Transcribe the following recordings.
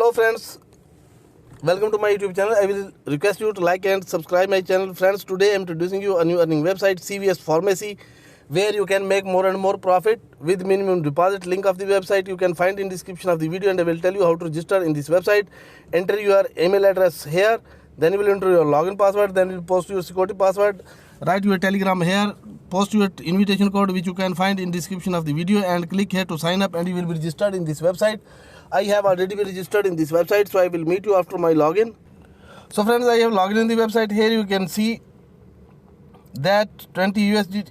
Hello friends, welcome to my YouTube channel. I will request you to like and subscribe my channel. Friends, today I am introducing you a new earning website, CVS Pharmacy, where you can make more and more profit with minimum deposit. Link of the website you can find in description of the video, and I will tell you how to register in this website. Enter your email address here, then you will enter your login password, then you will post your security password, write your telegram here, post your invitation code which you can find in description of the video, and click here to sign up, and you will be registered in this website. I have already been registered in this website, so I will meet you after my login. So friends, I have logged in the website. Here you can see that 20 USDT,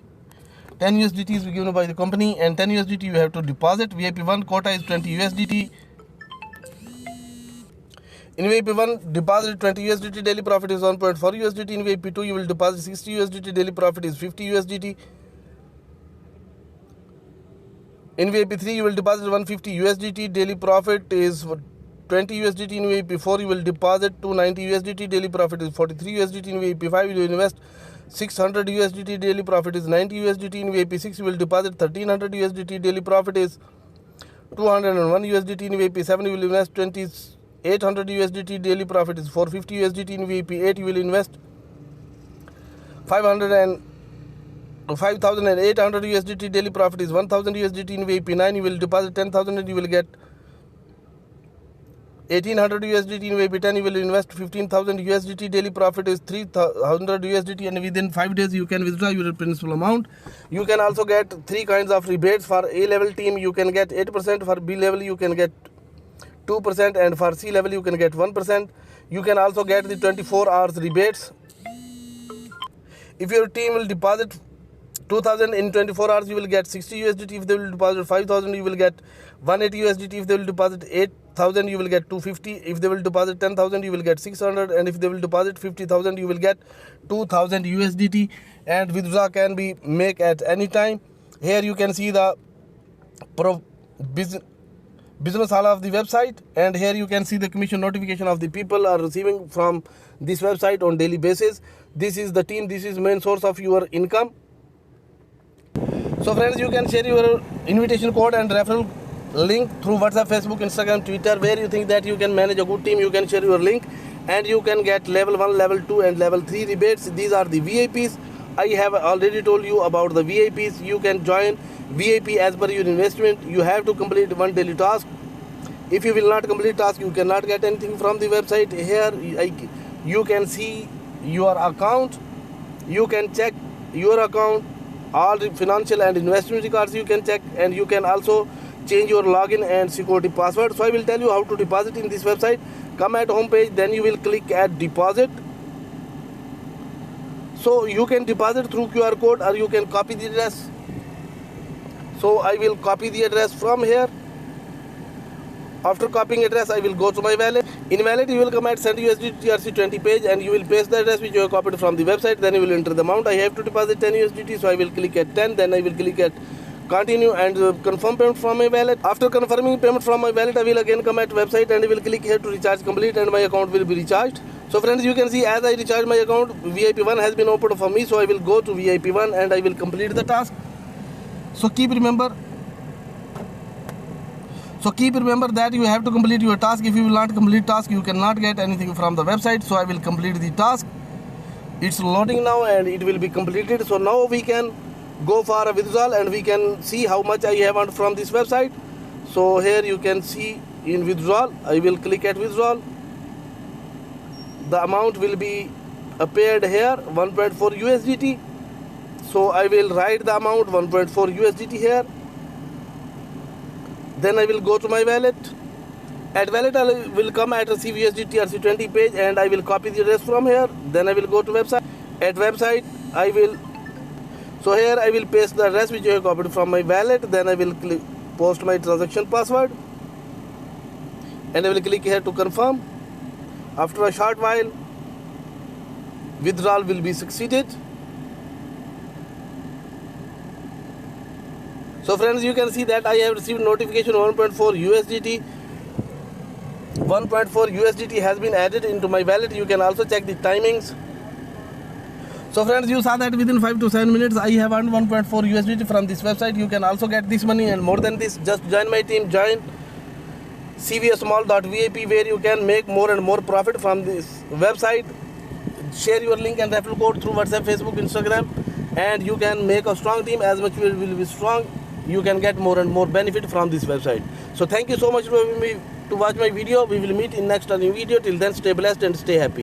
10 USDT is given by the company, and 10 USDT you have to deposit. VIP1 quota is 20 USDT. In VIP1, deposit 20 USDT, daily profit is 1.4 USDT. In VIP2, you will deposit 60 USDT, daily profit is 50 USDT. In VIP3, you will deposit 150 USDT, daily profit is 20 USDT. In VIP4, you will deposit 290 USDT, daily profit is 43 USDT. In VIP5, you will invest 600 USDT, daily profit is 90 USDT. In VIP6, you will deposit 1300 USDT, daily profit is 201 USDT. In VIP7, you will invest 2800 USDT, daily profit is 450 USDT. In VIP8, you will invest 5,800 USDT, daily profit is 1000 USDT. In VIP9, you will deposit 10,000 and you will get 1800 USDT. In VIP10, you will invest 15,000 USDT, daily profit is 3,000 USDT, and within 5 days you can withdraw your principal amount. You can also get 3 kinds of rebates. For A level team, you can get 8%, for B level, you can get 2%, and for C level, you can get 1%. You can also get the 24 hours rebates. If your team will deposit 2,000 in 24 hours, you will get 60 USDT. If they will deposit 5,000, you will get 180 USDT. If they will deposit 8,000, you will get 250. If they will deposit 10,000, you will get 600. And if they will deposit 50,000, you will get 2,000 USDT. And withdrawal can be made at any time. Here you can see the business hall of the website, and here you can see the commission notification of the people are receiving from this website on daily basis. This is the team, this is main source of your income. So friends, you can share your invitation code and referral link through WhatsApp, Facebook, Instagram, Twitter. Where you think that you can manage a good team, you can share your link, and you can get level 1, level 2 and level 3 rebates. These are the VIPs. I have already told you about the VIPs. You can join VIP as per your investment. You have to complete 1 daily task. If you will not complete task, you cannot get anything from the website. Here you can see your account. You can check your account, all the financial and investment records you can check, and you can also change your login and security password. So I will tell you how to deposit in this website. Come at home page, then you will click at deposit. So you can deposit through QR code, or you can copy the address. So I will copy the address from here. After copying address, I will go to my wallet. In wallet, you will come at send USDT TRC20 page, and you will paste the address which you have copied from the website. Then you will enter the amount. I have to deposit 10 USDT, so I will click at 10. Then I will click at continue and confirm payment from my wallet. After confirming payment from my wallet, I will again come at website, and I will click here to recharge complete, and my account will be recharged. So friends, you can see as I recharge my account, VIP1 has been opened for me. So I will go to VIP1 and I will complete the task. So keep remember that you have to complete your task. If you will not complete task, you cannot get anything from the website. So I will complete the task. It's loading now and it will be completed. So now we can go for a withdrawal, and we can see how much I have earned from this website. So here you can see in withdrawal. I will click at withdrawal. The amount will be appeared here, 1.4 USDT. So I will write the amount 1.4 USDT here. Then I will go to my wallet. At wallet, I will come at a CVS TRC20 page, and I will copy the address from here. Then I will go to website. At website, so here I will paste the address which I have copied from my wallet. Then I will post my transaction password, and I will click here to confirm. After a short while, withdrawal will be succeeded. So friends, you can see that I have received notification 1.4 USDT. 1.4 USDT has been added into my wallet. You can also check the timings. So friends, you saw that within 5 to 7 minutes I have earned 1.4 USDT from this website. You can also get this money and more than this. Just join my team, join cvsmall.vip, where you can make more and more profit from this website. Share your link and referral code through WhatsApp, Facebook, Instagram, and you can make a strong team. As much you will be strong, you can get more and more benefit from this website. So thank you so much for me to watch my video. We will meet in next new video. Till then, stay blessed and stay happy.